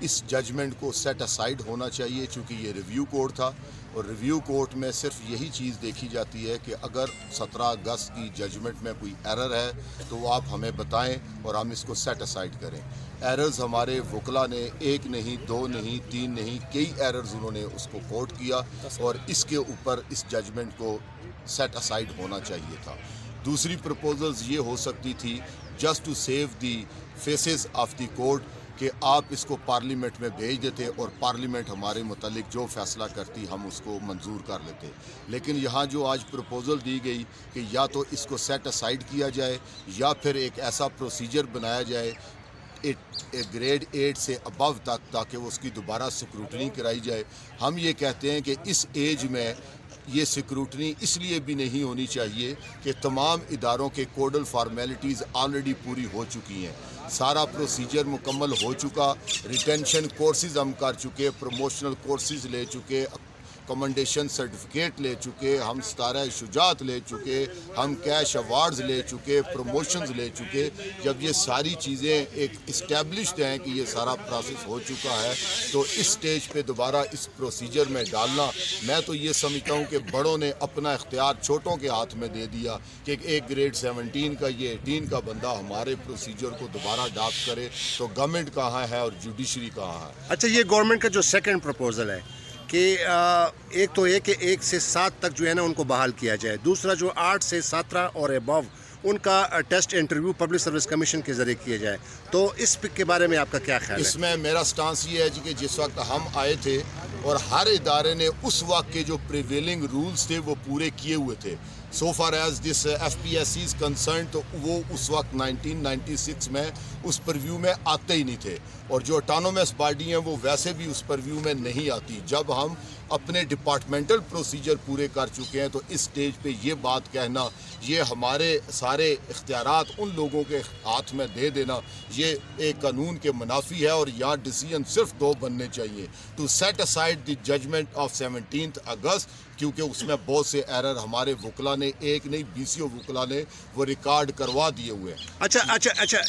اس judgement کو set aside ہونا چاہیے، چونکہ یہ ریویو کورٹ تھا، اور ریویو کورٹ میں صرف یہی چیز دیکھی جاتی ہے کہ اگر 17 اگست کی ججمنٹ میں کوئی ایرر ہے تو وہ آپ ہمیں بتائیں اور ہم اس کو سیٹ اسائڈ کریں۔ ایررز ہمارے وکلا نے 1 نہیں 2 نہیں 3 نہیں کئی ایررز انہوں نے اس کو کوٹ کیا، اور اس کے اوپر اس ججمنٹ کو سیٹ اسائڈ ہونا چاہیے تھا۔ دوسری پرپوزلز یہ ہو سکتی تھی just to save the faces of the court کہ آپ اس کو پارلیمنٹ میں بھیج دیتے اور پارلیمنٹ ہمارے متعلق جو فیصلہ کرتی ہم اس کو منظور کر لیتے، لیکن یہاں جو آج پروپوزل دی گئی کہ یا تو اس کو سیٹ اسائڈ کیا جائے یا پھر ایک ایسا پروسیجر بنایا جائے گریڈ 8 سے ابو تک تاکہ وہ اس کی دوبارہ سکروٹنی کرائی جائے۔ ہم یہ کہتے ہیں کہ اس ایج میں یہ سکروٹنی اس لیے بھی نہیں ہونی چاہیے کہ تمام اداروں کے کوڈل فارمیلٹیز آلریڈی پوری ہو چکی ہیں، سارا پروسیجر مکمل ہو چکا، ریٹینشن کورسز ہم کر چکے، پروموشنل کورسز لے چکے، کمنڈیشن سرٹیفکیٹ لے چکے، ہم ستارہ شجاعت لے چکے، ہم کیش ایوارڈز لے چکے، پروموشنز لے چکے۔ جب یہ ساری چیزیں ایک اسٹیبلشڈ ہیں کہ یہ سارا پروسیس ہو چکا ہے تو اس سٹیج پہ دوبارہ اس پروسیجر میں ڈالنا، میں تو یہ سمجھتا ہوں کہ بڑوں نے اپنا اختیار چھوٹوں کے ہاتھ میں دے دیا کہ ایک گریڈ 17 کا یہ 18 کا بندہ ہمارے پروسیجر کو دوبارہ ڈاک کرے، تو گورنمنٹ کہاں ہے اور جوڈیشری کہاں ہے؟ اچھا، یہ گورنمنٹ کا جو سیکنڈ پروپوزل ہے کہ ایک تو یہ کہ 1 سے 7 تک جو ہے نا ان کو بحال کیا جائے، دوسرا جو 8 سے 17 اور ابو ان کا test interview public service commission کے ذریعے کیا جائے، تو اس کے بارے میں آپ کا کیا خیال ہے؟ اس میں میرا سٹانس یہ ہے کہ جس وقت ہم آئے تھے اور ہر ادارے نے اس وقت کے جو پریویلنگ رولز تھے وہ پورے کیے ہوئے تھے، so far as this FPSC is concern, تو وہ اس وقت 1996 میں اس پرویو میں آتے ہی نہیں تھے، اور جو اٹانومس باڈی ہیں وہ ویسے بھی اس پرویو میں نہیں آتی۔ جب ہم اپنے ڈپارٹمنٹل پروسیجر پورے کر چکے ہیں تو اس سٹیج پہ یہ بات کہنا، یہ ہمارے سارے اختیارات ان لوگوں کے ہاتھ میں دے دینا، یہ ایک قانون کے منافی ہے، اور یہاں ڈیسیژن صرف 2 بننے چاہیے، to set aside the judgement of 17 August, کیونکہ اس میں بہت سے ایرر ہمارے وکلا نے 1 نہیں 20 وکلا نے وہ ریکارڈ کروا دیے ہوئے ہیں۔ اچھا،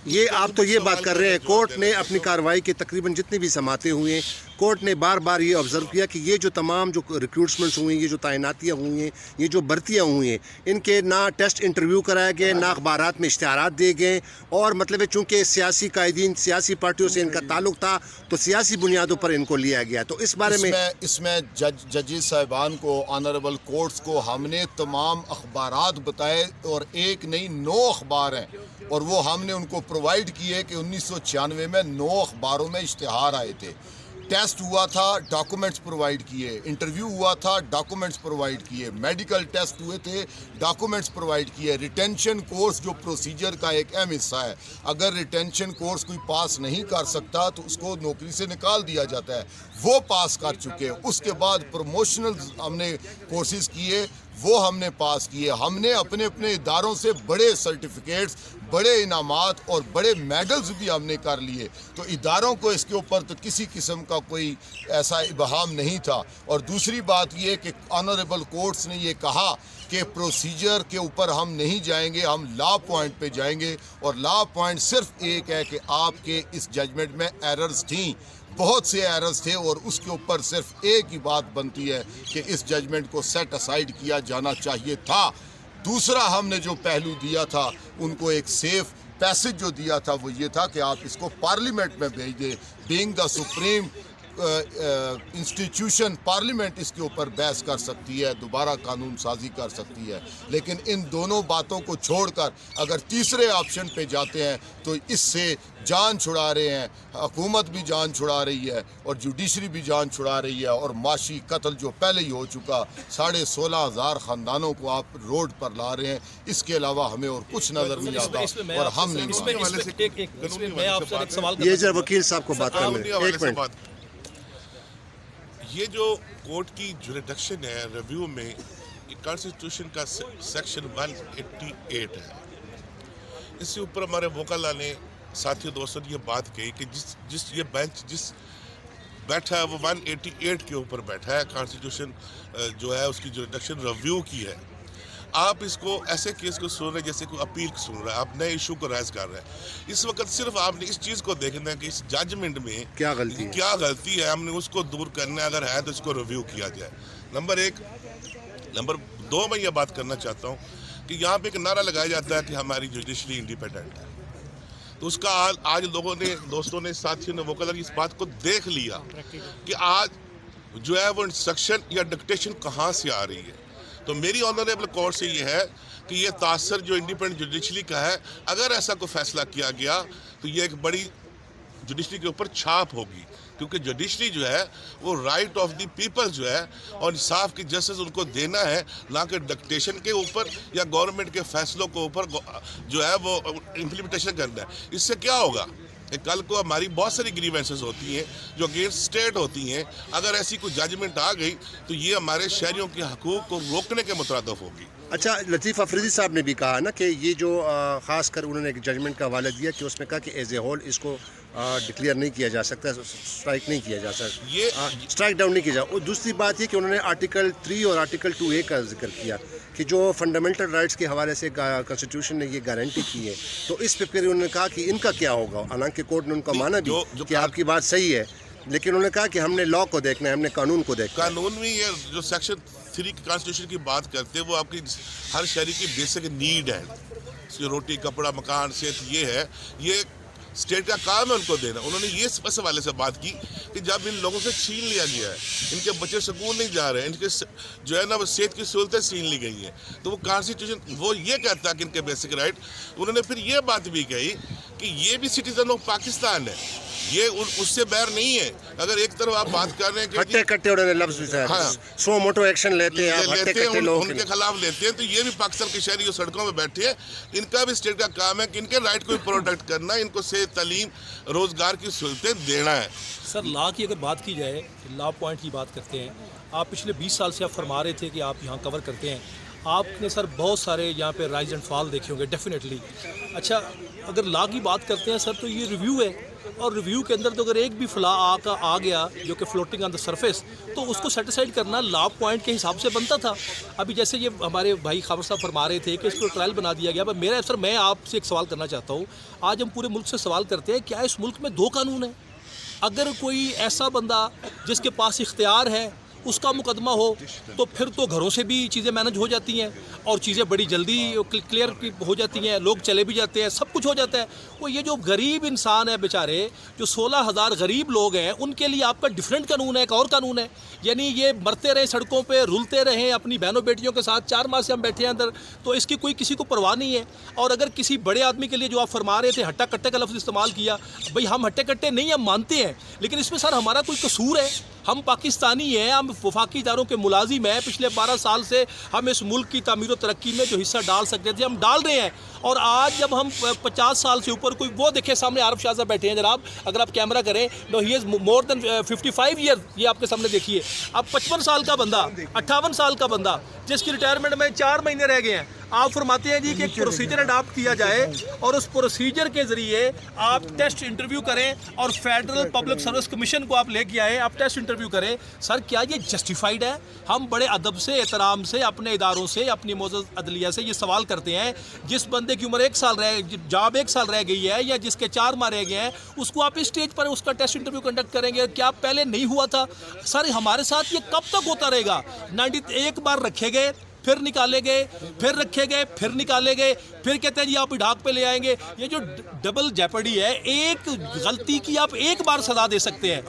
یہ آپ تو یہ بات کر رہے ہیں، کورٹ نے اپنی کارروائی کے تقریباً جتنی بھی سماعتیں ہوئی ہیں، کورٹ نے بار بار یہ آبزرو کیا کہ یہ جو تمام جو ریکروٹمنٹس ہوئی ہیں، یہ جو تعیناتیاں ہوئی ہیں، یہ جو بھرتیاں ہوئی ہیں، ان کے نہ ٹیسٹ انٹرویو کرائے گئے، نہ اخبارات میں اشتہارات دیے گئے، اور مطلب ہے چونکہ سیاسی قائدین سیاسی پارٹیوں سے ان کا تعلق تھا تو سیاسی بنیادوں پر ان کو لیا گیا، تو اس بارے میں اس میں ججز صاحبان کو، آنریبل کورٹس کو ہم نے تمام اخبارات بتائے، اور 1 نہیں 9 اخبار ہیں، اور وہ ہم نے ان کو پرووائڈ کیے کہ 1996 میں 9 اخباروں میں اشتہار آئے تھے، ٹیسٹ ہوا تھا، ڈاکومنٹس پرووائڈ کیے، انٹرویو ہوا تھا، ڈاکومنٹس پرووائڈ کیے، میڈیکل ٹیسٹ ہوئے تھے، ڈاکومنٹس پرووائڈ کیے، ریٹینشن کورس جو پروسیجر کا ایک اہم حصہ ہے، اگر ریٹینشن کورس کوئی پاس نہیں کر سکتا تو اس کو نوکری سے نکال دیا جاتا ہے، وہ پاس کر چکے۔ اس کے بعد پروموشنل ہم نے کورسز کیے، وہ ہم نے پاس کیے، ہم نے اپنے اداروں سے بڑے سرٹیفکیٹس، بڑے انعامات اور بڑے میڈلز بھی ہم نے کر لیے، تو اداروں کو اس کے اوپر تو کسی قسم کا کوئی ایسا ابہام نہیں تھا۔ اور دوسری بات یہ کہ آنریبل کورٹس نے یہ کہا کہ پروسیجر کے اوپر ہم نہیں جائیں گے، ہم لا پوائنٹ پہ جائیں گے، اور لا پوائنٹ صرف ایک ہے کہ آپ کے اس ججمنٹ میں ایررز تھیں، بہت سے ایررز تھے، اور اس کے اوپر صرف ایک ہی بات بنتی ہے کہ اس ججمنٹ کو سیٹ اسائڈ کیا جانا چاہیے تھا۔ دوسرا ہم نے جو پہلو دیا تھا ان کو ایک سیف پیسج جو دیا تھا وہ یہ تھا کہ آپ اس کو پارلیمنٹ میں بھیج دیں، being the supreme institution, parliament اس کے اوپر بحث کر سکتی ہے، دوبارہ قانون سازی کر سکتی ہے، لیکن ان دونوں باتوں کو چھوڑ کر اگر تیسرے آپشن پہ جاتے ہیں تو اس سے جان چھڑا رہے ہیں، حکومت بھی جان چھڑا رہی ہے اور جوڈیشری بھی جان چھڑا رہی ہے، اور معاشی قتل جو پہلے ہی ہو چکا، 16,500 خاندانوں کو آپ روڈ پر لا رہے ہیں، اس کے علاوہ ہمیں اور کچھ نظر نہیں آتا، اور ہم نہیں یہ ذرا وکیل صاحب کو بات کرنے دیں، ایک منٹ۔ یہ جو کورٹ کی جوریڈکشن ہے ریویو میں، کانسٹیٹیوشن کا سیکشن 188 ہے، اس سے اوپر ہمارے وکلاء نے، ساتھی دوستوں نے یہ بات کہی کہ جس یہ بینچ جس بیٹھا ہے وہ 188 کے اوپر بیٹھا ہے، کانسٹیٹیوشن جو ہے اس کی جوریڈکشن ریویو کی ہے۔ آپ اس کو ایسے کیس کو سن رہے ہیں جیسے کوئی اپیل سن رہا ہے, آپ نئے ایشو کو رائز کر رہے ہیں. اس وقت صرف آپ نے اس چیز کو دیکھنا ہے کہ اس ججمنٹ میں کیا غلطی ہے, ہم نے اس کو دور کرنا ہے, اگر ہے تو اس کو ریویو کیا جائے. نمبر 1. نمبر 2, میں یہ بات کرنا چاہتا ہوں کہ یہاں پہ ایک نعرہ لگایا جاتا ہے کہ ہماری جوڈیشری انڈیپینڈنٹ ہے. تو اس کا آج لوگوں نے, دوستوں نے, ساتھیوں نے, وکلاء نے اس بات کو دیکھ لیا کہ آج جو ہے وہ انسٹرکشن یا ڈکٹیشن کہاں سے آ رہی ہے. تو میری آنریبل کورٹ سے یہ ہے کہ یہ تاثر جو انڈیپینڈنٹ جوڈیشری کا ہے, اگر ایسا کوئی فیصلہ کیا گیا تو یہ ایک بڑی جوڈیشری کے اوپر چھاپ ہوگی, کیونکہ جوڈیشری جو ہے وہ رائٹ آف دی پیپل جو ہے اور انصاف کی جسٹس ان کو دینا ہے, نہ کہ ڈکٹیشن کے اوپر یا گورنمنٹ کے فیصلوں کے اوپر جو ہے وہ امپلیمنٹیشن کرنا ہے. اس سے کیا ہوگا کہ کل کو ہماری بہت ساری گریوینسز ہوتی ہیں جو اگینسٹ اسٹیٹ ہوتی ہیں, اگر ایسی کوئی ججمنٹ آ گئی تو یہ ہمارے شہریوں کے حقوق کو روکنے کے مترادف ہوگی. اچھا, لطیف افریدی صاحب نے بھی کہا نا کہ یہ جو خاص کر انہوں نے ایک ججمنٹ کا حوالہ دیا کہ اس میں کہا کہ ایز اے ہول اس کو ڈکلیئر نہیں کیا جا سکتا, اسٹرائک نہیں کیا جا سکتا, یہ اسٹرائک ڈاؤن نہیں کیا جا. اور دوسری بات یہ کہ انہوں نے آرٹیکل 3 اور آرٹیکل 2A کا ذکر کیا کہ جو فنڈامنٹل رائٹس کے حوالے سے کانسٹیٹیوشن نے یہ گارنٹی کی ہے, تو اس پہ پھر انہوں نے کہا کہ ان کا کیا ہوگا. حالانکہ کورٹ نے ان کا مانا بھی کہ آپ کی بات صحیح ہے, لیکن انہوں نے کہا کہ ہم نے لا کو دیکھنا ہے, ہم نے قانون کو دیکھنا ہے. قانون میں یہ جو سیکشن 3 کی کانسٹیٹیوشن کی بات کرتے ہیں وہ آپ کی ہر شہری کی بیسک نیڈ ہے, اس کی روٹی, کپڑا, مکان, صحت, یہ ہے, یہ اسٹیٹ کا کام ہے ان کو دینا. انہوں نے یہ اس حوالے سے بات کی کہ جب ان لوگوں سے چھین لیا گیا ہے, ان کے بچے سکول نہیں جا رہے ہیں, ان کے جو ہے نا وہ صحت کی سہولتیں چھین لی گئی ہیں, تو وہ کانسٹیٹیوشن وہ یہ کہتا ہے کہ ان کے بیسک رائٹ. انہوں نے پھر یہ بات بھی کہی کہ یہ بھی سٹیزن آف پاکستان ہے, یہ اس سے باہر نہیں ہے. اگر ایک طرف آپ بات کر رہے ہیں کہ ہٹے کٹے انہوں نے لفظ بھی سو موٹو ایکشن لیتے ہیں, ہٹے کٹے لوگ ان کے خلاف لیتے ہیں, تو یہ بھی پاکستان کے شہری جو سڑکوں میں بیٹھے ہیں, ان کا بھی اسٹیٹ کا کام ہے کہ ان کے رائٹ کو پروٹیکٹ کرنا, ان کو صحت, تعلیم, روزگار کی سہولتیں دینا ہے. سر, لا کی اگر بات کی جائے, لا پوائنٹ کی بات کرتے ہیں, آپ پچھلے 20 سال سے آپ فرما رہے تھے کہ آپ یہاں کور کرتے ہیں, آپ نے سر بہت سارے یہاں پہ رائز اینڈ فال دیکھے ہوں گے ڈیفینیٹلی. اچھا, اگر لا کی بات کرتے ہیں سر تو یہ ریویو ہے, اور ریویو کے اندر تو اگر ایک بھی فلا آ گیا جو کہ فلوٹنگ آن دا سرفیس, تو اس کو سیٹیسفائڈ کرنا لا پوائنٹ کے حساب سے بنتا تھا. ابھی جیسے یہ ہمارے بھائی خاور صاحب فرما رہے تھے کہ اس کو ٹرائل بنا دیا گیا, میرا سر میں آپ سے ایک سوال کرنا چاہتا ہوں. آج ہم پورے ملک سے سوال کرتے ہیں, کیا اس ملک میں 2 قانون ہیں؟ اگر کوئی ایسا بندہ جس کے پاس اختیار ہے اس کا مقدمہ ہو تو پھر تو گھروں سے بھی چیزیں مینج ہو جاتی ہیں اور چیزیں بڑی جلدی کلیئر ہو جاتی ہیں, لوگ چلے بھی جاتے ہیں, سب کچھ ہو جاتا ہے. وہ یہ جو غریب انسان ہے بیچارے, جو 16,000 غریب لوگ ہیں, ان کے لیے آپ کا ڈیفرنٹ قانون ہے, ایک اور قانون ہے. یعنی یہ مرتے رہیں سڑکوں پہ, رلتے رہیں اپنی بہنوں بیٹیوں کے ساتھ, 4 ماہ سے ہم بیٹھے ہیں اندر, تو اس کی کوئی کسی کو پرواہ نہیں ہے. اور اگر کسی بڑے آدمی کے لیے جو آپ فرما رہے تھے ہٹا کٹے کا لفظ استعمال کیا, بھئی ہم ہٹے کٹے نہیں, ہم مانتے ہیں, لیکن اس میں سر ہمارا کوئی قصور ہے؟ ہم پاکستانی ہیں, ہم وفاقی اداروں کے ملازم ہیں, پچھلے 12 سال سے ہم اس ملک کی تعمیر و ترقی میں جو حصہ ڈال سکتے تھے ہم ڈال رہے ہیں. اور آج جب ہم 50 سال سے اوپر, کوئی وہ دیکھیں سامنے عارف شاہ صاحب بیٹھے ہیں جناب, اگر آپ کیمرہ کریں, نو ہی از مور دین 55 ایئر, یہ آپ کے سامنے دیکھیے. اب 55 سال کا بندہ, 58 سال کا بندہ جس کی ریٹائرمنٹ میں 4 مہینے رہ گئے ہیں, آپ فرماتے ہیں جی کہ ایک پروسیجر اڈاپٹ کیا جائے اور اس پروسیجر کے ذریعے آپ ٹیسٹ انٹرویو کریں اور فیڈرل پبلک سروس کمیشن کو آپ لے کے آئیں, آپ ٹیسٹ انٹرویو کریں. سر کیا یہ جسٹیفائڈ ہے؟ ہم بڑے ادب سے, احترام سے, اپنے اداروں سے, اپنی معزز عدلیہ سے یہ سوال کرتے ہیں, جس بندے کی عمر 1 سال جاب 1 سال رہ گئی ہے یا جس کے 4 ماہ رہ گئے ہیں, اس کو آپ اس اسٹیج پر اس کا ٹیسٹ انٹرویو کنڈکٹ کریں گے؟ کیا پہلے نہیں ہوا تھا؟ سر ہمارے ساتھ یہ کب تک ہوتا رہے گا؟ 91 بار رکھے گئے, پھر نکالے گئے, پھر رکھے گئے, پھر نکالے گئے, پھر کہتے ہیں جی آپ ڈھاک پہ لے آئیں گے. یہ جو ڈبل جیپرڈی ہے, ایک غلطی کی آپ 1 بار سزا دے سکتے ہیں.